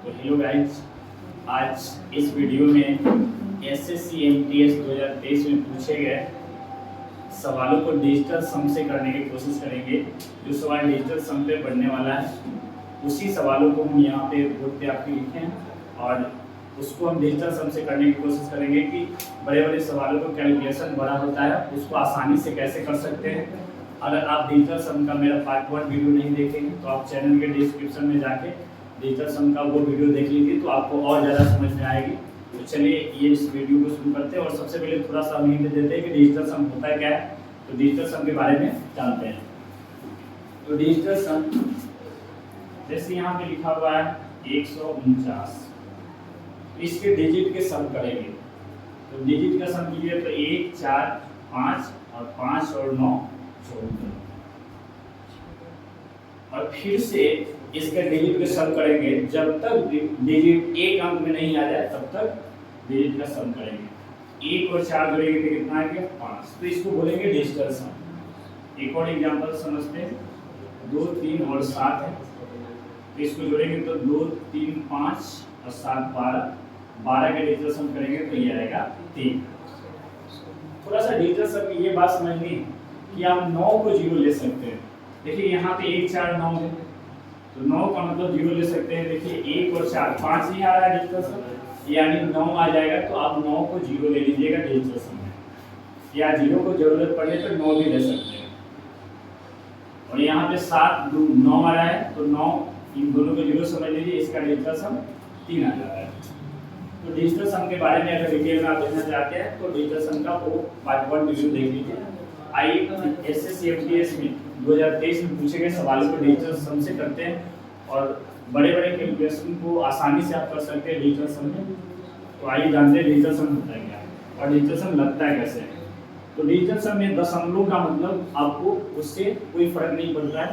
तो hello guys, आज इस वीडियो में एसएससी एमटीएस 2023 में पूछे गए सवालों को डिजिटल सम से करने की कोशिश करेंगे। जो सवाल डिजिटल सम पे पढ़ने वाला है उसी सवालों को हम यहाँ पे बोर्ड पे आपके लिखे हैं और उसको हम डिजिटल सम से करने की कोशिश करेंगे कि बड़े बड़े सवालों को कैलकुलेशन बड़ा होता है उसको आसानी से कैसे कर सकते हैं। अगर आप डिजिटल सम का मेरा पार्ट 1 वीडियो नहीं देखेंगे तो आप चैनल के डिस्क्रिप्शन में जाके डिजिटल सम का वो वीडियो देख लीजिए, तो आपको और ज़्यादा समझ में आएगी। तो चलिए ये इस वीडियो को शुरू करते हैं और सबसे पहले थोड़ा सा हम हिंट देते हैं कि डिजिटल सम होता क्या है। तो डिजिटल सम के बारे में जानते हैं। तो डिजिटल सम जैसे यहाँ पे लिखा हुआ है 149, इसके डिजिट के सम करेंगे। तो डिजिट का सम कीजिए तो 1, 4, 5 और 5 और 9 14 और फिर से इसका डिजिट का सम करेंगे। जब तक डिजिट एक अंक में नहीं आ जाए तब तक डिजिट का सम करेंगे। 1 और 4 जोड़ेंगे तो कितना आ गया 5। तो इसको बोलेंगे डिजिटल सम। एक और एग्जांपल समझते हैं। 2, 3 और 7 है तो इसको जोड़ेंगे तो 2, 3, 5 और 7 12। 12 का डिजिटल सम करेंगे तो ये आएगा 3। थोड़ा सा डिजिटल सम की ये बात समझनी है कि आप 9 को 0 ले सकते हैं। देखिए यहाँ पे 1, 4, 9 है तो 9 का मतलब 0 ले सकते हैं। देखिए 1 और 4 5 नहीं आ रहा है डिजिटल सम, यानी 9 आ जाएगा तो आप 9 को 0 ले लीजिएगा डिजिटल सम में, या 0 को जरूरत पड़ने पर 9 भी ले सकते हैं। और यहाँ पे 7 9 आ रहा है तो 9 इन दोनों को 0 समझ लीजिए, इसका डिजिटल सम 3 आ जा रहा है। तो डिजिटल सम के बारे में अगर डिटेल में आप देखना चाहते हैं तो डिजिटल सम का वो पार्ट 1 वीडियो देख लीजिए। आई एसएससी एमटीएस में 2023 में पूछे गए सवालों को डिजिटल सम से करते हैं और बड़े बड़े कैलकुलेशन को आसानी से आप कर सकते हैं डिजिटल सम में। तो आइए जानते हैं डिजिटल सम होता है क्या और डिजिटल सम लगता है कैसे। तो डिजिटल सम में दशमलव का मतलब आपको उससे कोई फर्क नहीं पड़ता है।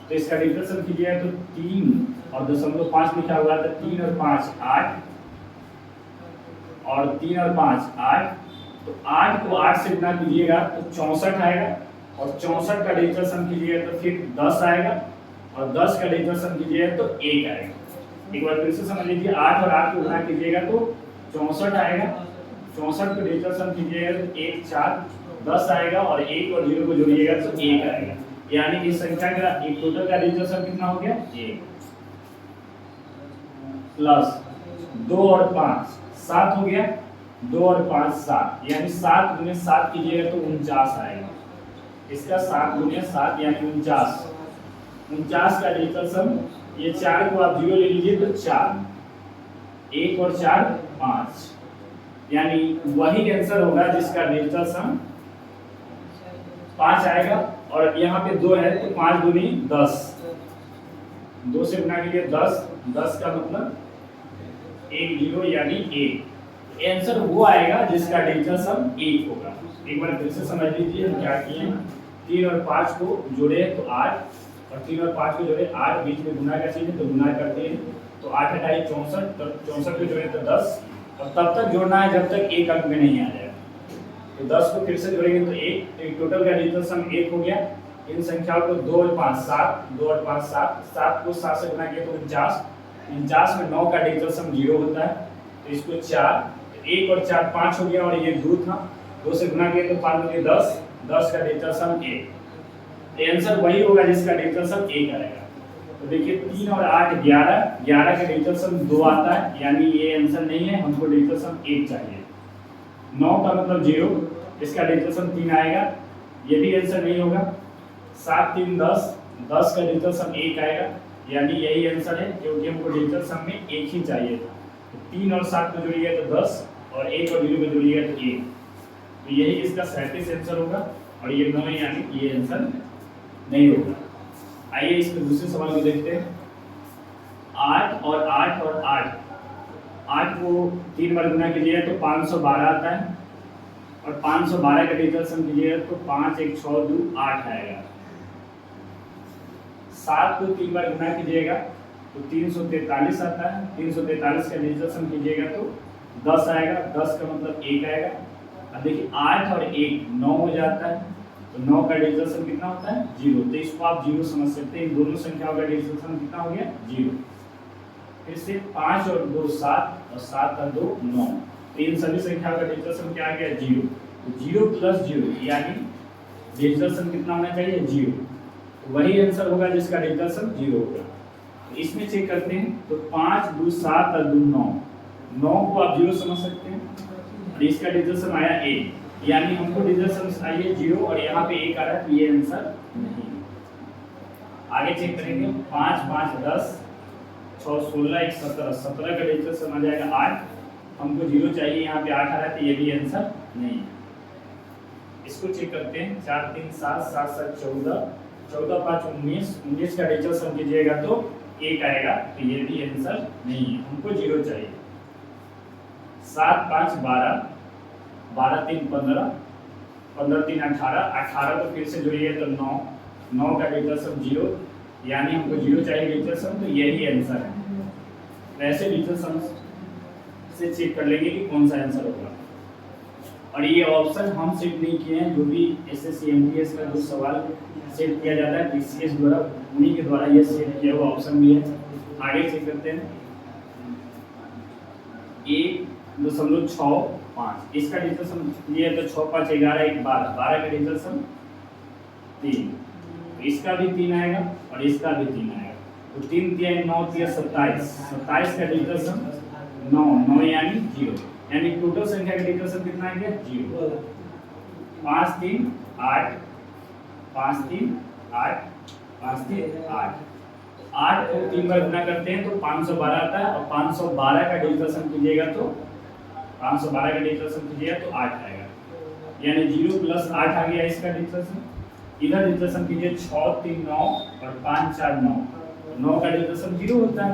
तो इसका डिजिटल सम कीजिए तो 3 और 0.5 लिखा हुआ है तो 3 और 5 8 और 3 और 5 8। तो 8 को 8 से गुना कीजिएगा तो 64 आएगा और 64 का डिजिटल सम कीजिएगा तो फिर 10 आएगा और 10 का डिजिटल सम कीजिएगा तो 1 आएगा। एक बार फिर से समझ लीजिए, 8 और 8 को गुना कीजिएगा तो 64 आएगा। 64 को डिजिटल सम कीजिएगा तो 1, 4, 10 आएगा और 1 और 0 को जोड़िएगा तो 1 आएगा। यानी इस संख्या का एक टोटल का डिजिटल सम कितना हो गया 1 प्लस 2 और 5 7 हो गया। 2 और 5 7, यानी 7 गुने 7 कीजिएगा तो 49 आएगा। इसका 7 गुने 7 यानी 49। 49 का डिजिटल सम, ये 4 को आप 0 ले लीजिए तो 4, 1 और 4 5, यानी वही आंसर होगा जिसका डिजिटल सम 5 आएगा। और यहाँ पे 2 है तो 5 दूनी 10, 2 से गुना कीजिए 10, 10 का मतलब 1 0 यानी 1। आंसर वो आएगा जिसका डिजिटल सम 1 होगा। एक बार फिर से समझ लीजिए हम क्या किए। 3 और 5 को जोड़े तो 8 और 3 और 5 को जोड़े 8, बीच में गुना का चिन्ह तो गुना करते हैं तो 8 8 64, तो 64 को जोड़े तो 10 और तब तक जोड़ना है जब तक एक अंक में नहीं आ जाए। तो 10 को फिर से जोड़ेंगे तो 1, तो टोटल का डिजिटल सम 1 हो गया। इन संख्याओं को 2 और 5 7, 2 और 5 7, 7 को 7 से गुना किया तो 49। 49 में 9 का डिजिटल सम 0 होता है तो इसको 4, 1 और 4 5 हो गया और ये 2 था, 2 से गुना किया तो 5 दूनी 10, 10 का डिजिटल सम 1। तो आंसर वही होगा जिसका डिजिटल सम 1 आएगा। तो देखिए 3 और 8 11, 11 का डिजिटल सम 2 आता है, यानी ये आंसर नहीं है, हमको डिजिटल सम 1 चाहिए। 9 का मतलब 0, इसका डिजिटल सम 3 आएगा, ये भी आंसर नहीं होगा। 7 3 10, 10 का डिजिटल सम 1 आएगा, यानी यही आंसर है क्योंकि हमको डिजिटल सम में 1 ही चाहिए था। 3 और 7 को जोड़िएगा तो 10 और 1 और 0 को जोड़िएगा तो 1, तो यही इसका 37 आंसर होगा और ये 9 यानी ये आंसर नहीं होगा। आइए इसके दूसरे सवाल को देखते हैं। 8 और 8 और 8, 8 को 3 बार गुना कीजिएगा तो 512 आता है और 512 का डिजिटल सम कीजिएगा तो 5 1 6 2 8 आएगा। 7 को 3 बार गुना कीजिएगा तो 343 आता है। 343 का डिजिटल सम कीजिएगा तो 10 आएगा, 10 का मतलब 1 आएगा। अब देखिए 8 और 1 9 हो जाता है तो 9 का डिजिटल सम कितना होता है 0। तो इसको आप 0 समझ सकते हैं। इन दोनों संख्याओं का डिजिटल सम कितना हो गया 0। फिर से 5 और 2 7 और 7 और 2 9। तो इन सभी संख्याओं का डिजिटल सम क्या आ गया 0। तो 0 प्लस 0 यानी डिजिटल सम कितना होना चाहिए 0। तो वही आंसर होगा जिसका डिजिटल सम 0 होगा। तो इसमें चेक करते हैं तो 5 2 7 और 2 9, 9 को आप 0 समझ सकते हैं और इसका डिजिटल सम आया 1, यानी हमको डिजिटल सम आइए 0 और यहाँ पे 1 आ रहा है, तो ये आंसर नहीं। आगे चेक करेंगे 5 5 10 6 16 1 17, 17 का डिजिटल सम आ जाएगा 8। हमको 0 चाहिए, यहाँ पे 8 आ रहा है, तो ये भी आंसर नहीं है। इसको चेक करते हैं 4 3 7 7 7 14, 14 5 19, 19 का डिजिटल सम कीजिएगा तो 1 आएगा, तो ये भी आंसर नहीं है, हमको 0 चाहिए। 7 5 12, 12 3 15, 15 3 18, 18 तो फिर से जोड़िए तो 9, 9 का डिजिटल सम 0, यानी हमको 0 चाहिए डिजिटल सम, तो यही आंसर है। वैसे डिजिटल सम से चेक कर लेंगे कि कौन सा आंसर होगा। और ये ऑप्शन हम सेट नहीं किए हैं, जो भी एसएससी एमटीएस का जो सवाल सेट किया जाता है पीसीएस द्वारा, उन्हीं के द्वारा ये सेट किया हुआ ऑप्शन भी है। आगे चेक करते हैं 1.65, इसका डिजिटल सम ये तो 6 5 11 1 12, 12 का डिजिटल सम 3, तो इसका भी 3 आएगा और इसका भी 3 आएगा। तो 3 3 9 3 27, 27 का डिजिटल सम 9, 9 यानी 0, यानी टोटल संख्या का डिजिटल सम कितना आ गया 0। 5 3 8, 5 3 8, 5 3 8, 8 को 3 बार गुना करते हैं तो 512 आता है, और 512 का डिजिटल सम कीजिएगा तो 512 का डिजिटल सम कीजिएगा तो 8 आएगा, यानी 0 प्लस 8 आ गया इसका डिजिटल सम। इधर डिजिटल सम कीजिए 6 3 9 और 5 4 9, 9 का डिजिटल सम 0 होता है,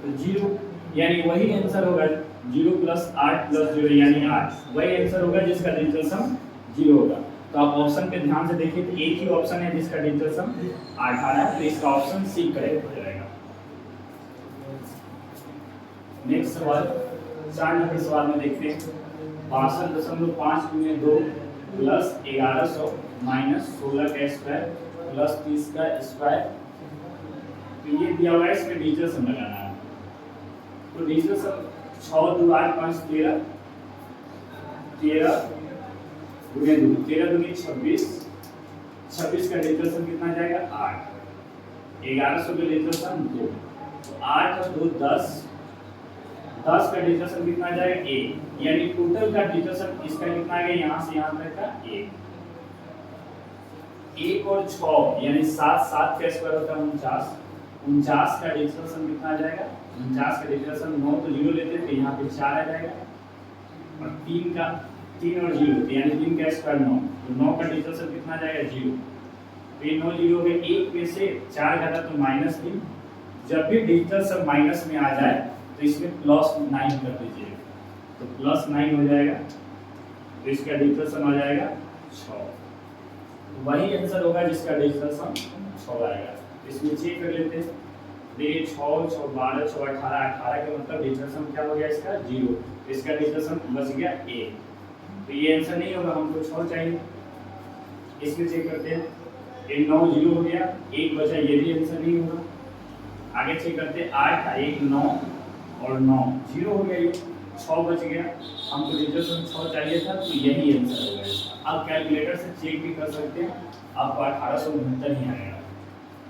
तो 0 यानी वही आंसर होगा 0 प्लस 8 प्लस 0 यानी 8, वही आंसर होगा जिसका डिजिटल सम 0 होगा। तो आप ऑप्शन पे ध्यान से देखिए तो एक ही ऑप्शन है जिसका डिजिटल सम 8 आ रहा है, तो इसका ऑप्शन सी करेक्ट हो जाएगा। नेक्स्ट सवाल 4 नंबर सवाल में देखते हैं 62.5 × 2 प्लस 1100 माइनस 16 का स्क्वायर प्लस 30 का स्क्वायर। तो ये दिया हुआ है, इसमें डिजिटल सम लगाना है। तो डिजिटल सम 6 2 8 5 13, 13 गुणे 2, 13 दूनी 26, 26 का डिजिटल सम कितना जाएगा 8, 1100 का डिजिटल सम 2, तो 8 और 2 10, 10 का डिजिटल सम कितना जाएगा 1, यानी टोटल का डिजिटल सम इसका कितना आ गया यहाँ से यहाँ तक का 1, 1 और 6 यानी 7, 7 का स्क्वायर होता है 49, 49 का डिजिटल सम कितना आ जाएगा 49 का डिजिटल सम 9 तो 0 लेते थे, यहाँ पे 4 आ जाएगा, और 3 का 3 और 0 यानी 3 का स्क्वायर 9, तो 9 का डिजिटल सम कितना आ जाएगा 0, तो ये 9 0 हो गए, 1 में से 4 घटा तो -3, जब भी डिजिटल सम माइनस में आ जाए तो इसमें +9 कर दीजिएगा, तो +9 हो जाएगा, तो इसका डिजिटल सम आ जाएगा 6, वही आंसर होगा जिसका डिजिटल सम 6 आएगा। इसमें चेक कर लेते हैं, देखिए 6 6 12 6 18, 18 का मतलब डिजिटल सम क्या हो गया इसका 0, तो इसका डिजिटल सम बच गया 1, तो ये आंसर नहीं होगा, हमको 6 चाहिए। इसमें चेक करते हैं ये 9 0 हो गया, 1 बचा, ये भी आंसर नहीं होगा। आगे चेक करते हैं 8 1 9 और 9 0 हो गया, ये 6 बच गया, हमको डिजिटल सम 6 चाहिए था, तो यही आंसर हो गया। आप कैलकुलेटर से चेक भी कर सकते हैं, आपको 1869 ही आएगा।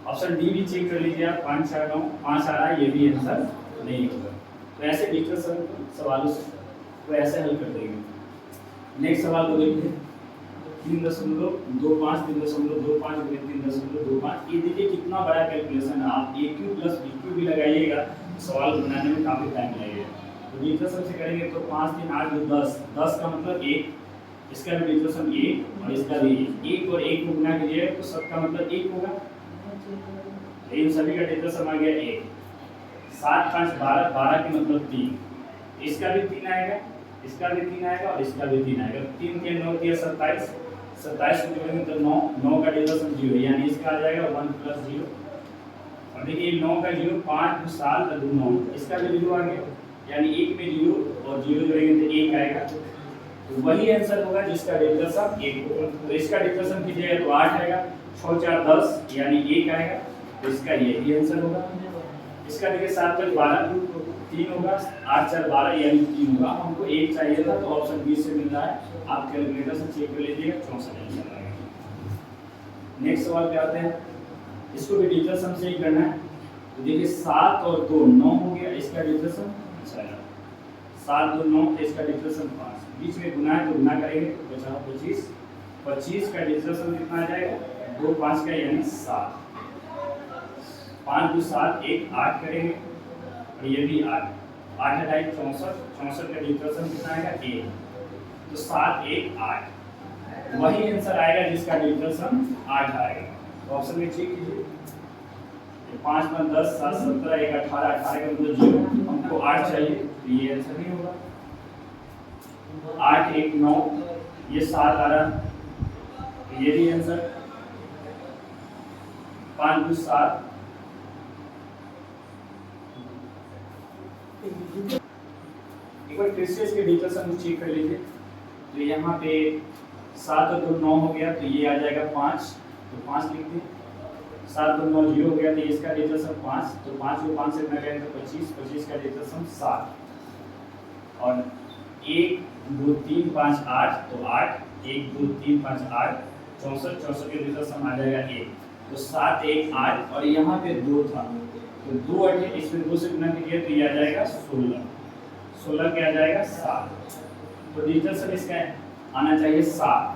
ऑप्शन डी भी चेक कर लीजिए आप, 5 4 9 5 आ रहा है, ये भी आंसर नहीं होगा। तो ऐसे डिजिटल सम सवालों से तो ऐसे हल कर देंगे। नेक्स्ट सवाल को देखिए 3.25 3.25 गुणे 3.25, ये देखिए कितना बड़ा कैलकुलेशन है, आप ए क्यू प्लस बी क्यू भी लगाइएगा तो सवाल बनाने में काफ़ी टाइम लगेगा। तो डिजिटल सम से करेंगे तो 5 3 8 2 10, 10 का मतलब 1, इसका भी डिजिटल सम 1 और इसका भी 1 और 1 को गुना कीजिएगा तो सबका मतलब 1 होगा, इन सभी का डिजिटल सम आ गया 1, 7 5 12, 12 के मतलब 3, इसका भी 3 आएगा, इसका भी 3 आएगा और इसका भी 3 आएगा, 3 3 9 3 27, 27 को जोड़ेंगे तो 9, 9 का डिजिटल सम 0, यानी इसका आ जाएगा 1 + 0, और देखिए 9 का 0 5 2 7 2 9, इसका भी 0 आ गया, यानी 1 में 0 और 0 जोड़ेंगे तो 1 आएगा, तो वही आंसर होगा जिसका डिजिटल सम 1 होगा। तो इसका डिजिटल सम कीजिएगा तो 8 आएगा, 6 4 10 यानी 1 आएगा, तो इसका यही आंसर होगा। इसका देखिए 7 5 12 3 होगा, 8 4 12 यानी 3 होगा। हमको 1 चाहिए था तो ऑप्शन बी से मिल रहा है। आप कैलकुलेटर से चेक कर लीजिएगा, 64 आंसर आएगा। नेक्स्ट सवाल पे आते हैं, इसको भी डिजिटल सम से ही करना है। तो देखिए 7 और 2 9 हो गया, इसका डिजिटल सम अच्छा है 7 2 9, इसका डिजिटल सम 5, बीच में गुना है तो गुना करेंगे तो बचा 25, 25 का डिजिटल सम कितना आ जाएगा 2 5 का यानी 7, 5 2 7 1 8 करेंगे और ये भी 8 8 है 64, 64 का डिजिटल सम कितना आएगा 1, तो 7 1 8 वही आंसर आएगा जिसका डिजिटल सम 8 आएगा। तो ऑप्शन में चेक कीजिए, 5 5 10 7 17 1 18 18 का मतलब 0, हमको 8 चाहिए तो ये आंसर नहीं होगा। 8 1 9 ये 7 आ रहा, तो ये भी आंसर। 5 2 7 एक बार फिर से इसके डिजिटल सम चेक कर लीजिए। तो यहाँ पे 7 और 2 9 हो गया तो ये आ जाएगा 5, तो 5 लिख दें। 7 2 9 0 हो गया तो इसका डिजिटल सम 5, तो 5 को 5 से गुणा करें तो 25, 25 का डिजिटल सम 7 और 1 2 3 5 8 तो 8 1 2 3 5 8 64, 64 के डिजिटल सम आ जाएगा 1, तो 7 1 8 और यहाँ पे 2 था तो 2 8 इसमें 2 से गुणा कीजिए तो ये आ जाएगा 16, 16 क्या आ जाएगा 7, तो डिजिटल सम इसका आना चाहिए 7।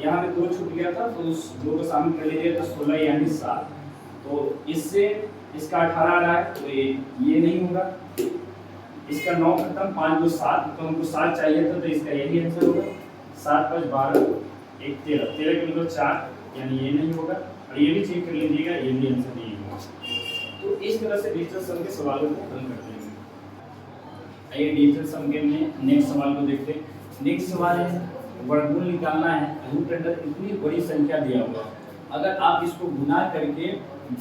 यहाँ पे 2 छूट गया था तो उस 2 को शामिल कर लीजिए तो 16 यानी 7, तो इससे इसका 18 आ रहा है तो ये नहीं होगा। इसका 9 खत्म, 5 2 7 तो हमको 7 चाहिए था तो इसका यही आंसर होगा। 7 5 12 1 13, 13 के मतलब 4 यानी ये नहीं होगा और ये भी चेक कर लीजिएगा, ये भी आंसर नहीं होगा। तो इस तरह से डिजिटल सम के सवालों को हल करते हैं। आइए डिजिटल सम के में नेक्स्ट सवाल को देखते हैं। नेक्स्ट सवाल है वर्गमूल निकालना है, रूट अंडर इतनी बड़ी संख्या दिया हुआ है, अगर आप इसको गुना करके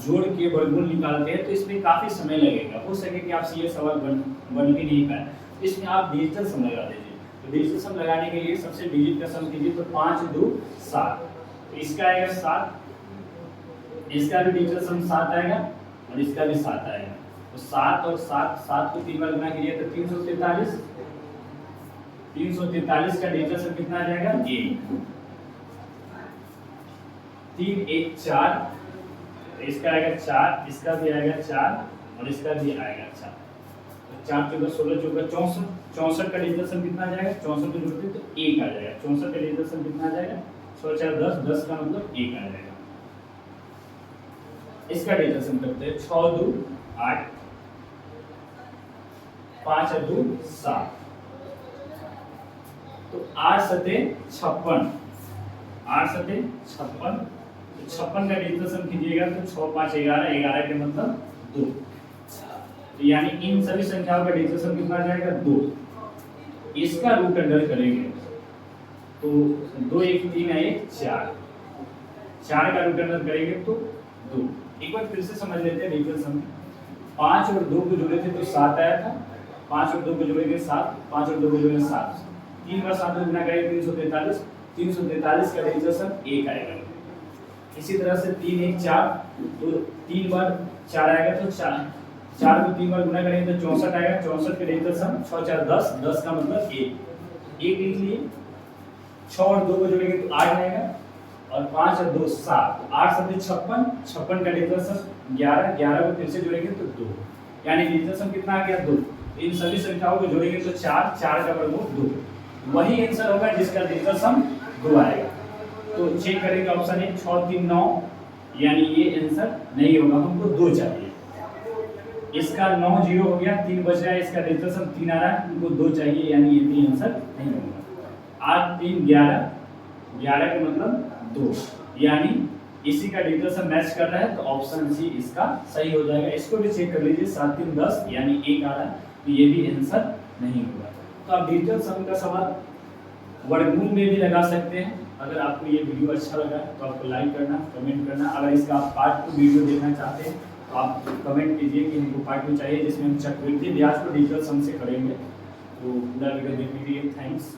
जोड़ के वर्गमूल निकालते हैं तो इसमें काफी समय लगेगा, हो सके कि आपसे ये सवाल बन भी नहीं पाए, इसमें आप डिजिटल सम लगा दीजिए। तो डिजिटल सम लगाने के लिए सबसे डिजिट का सम कीजिए तो 5 2 7, तो इसका आएगा 7, इसका भी डिजिटल सम 7 आएगा और इसका भी 7 आएगा, तो 7 और 7 7 को 3 बार गुना कीजिए तो 343, 343 का डिजिटल सम कितना आ जाएगा 1, 3 1 4, इसका आएगा 4, इसका भी आएगा 4 और इसका भी आएगा 4, तो 4 14 16 14 64, 64 का डिजिटल सम कितना आ जाएगा 64 को जोड़ते तो 1 आ जाएगा, 64 का डिजिटल सम कितना आ जाएगा 6 4 10, 10 का मतलब 1 आ जाएगा। इसका डिजिटल सम करते हैं 6 2 8 5 और 2 7, तो 8 सते 56, 8 सते 56, तो 56 का डिजिटल सम कीजिएगा तो 6 5 11, 11 के मतलब 2, तो यानी इन सभी संख्याओं का डिजिटल सम कितना आ जाएगा 2। इसका रूट अंडर करेंगे तो 2 1 3 1 4, 4 का रूट अंडर करेंगे तो 2। एक बार फिर से समझ लेते हैं डिजिटल सम। 5 और 2 को जोड़े थे तो 7 आया था, 5 और 2 को जोड़ेंगे 7, 5 और 2 को जोड़ेंगे 7, 3 बार 7 को गुना करेंगे 343, 343 का डिजिटल सम 1 आएगा। इसी तरह से 3 1 4, तो 3 बार 4 आएगा तो 4 को 3 बार गुना करेंगे तो 64 आएगा, 64 का डिजिटल सम 6 4 10, 10 का मतलब 1 लिख लिए। 6 और 2 को जोड़ेंगे तो 8 आएगा और 5 और 2 7, 8 7 56, 56 का डिजिटल सम 11, 11 को फिर से जोड़ेंगे तो 2, यानी डिजिटल सम कितना आ गया 2। इन सभी संख्याओं को जोड़ेंगे तो 4, 4 का वर्गमूल 2, वही आंसर होगा जिसका डिजिटल सम 2 आएगा। तो चेक करेंगे ऑप्शन ए 6 3 9, यानी ये आंसर नहीं होगा, हमको 2 चाहिए। इसका 9 0 हो गया, 3 बच रहा है, इसका डिजिटल सम 3 आ रहा है, हमको 2 चाहिए, यानी ये भी आंसर नहीं होगा। 8 3 11, 11 का मतलब 2, यानी इसी का डिजिटल सम मैच कर रहा है, तो ऑप्शन सी इसका सही हो जाएगा। इसको भी चेक कर लीजिए, 7 3 10 यानी 1 आ रहा है, तो ये भी आंसर नहीं होगा। तो आप डिजिटल सम का सवाल वर्गमूल में भी लगा सकते हैं। अगर आपको ये वीडियो अच्छा लगा तो आपको लाइक करना, कमेंट करना। अगर इसका आप पार्ट 2 वीडियो देखना चाहते हैं तो आप कमेंट कीजिए कि हमको पार्ट 2 चाहिए, जिसमें हम चक्रवृद्धि ब्याज को डिजिटल सम से करेंगे। तो पूरा वीडियो देखने के लिए थैंक्स।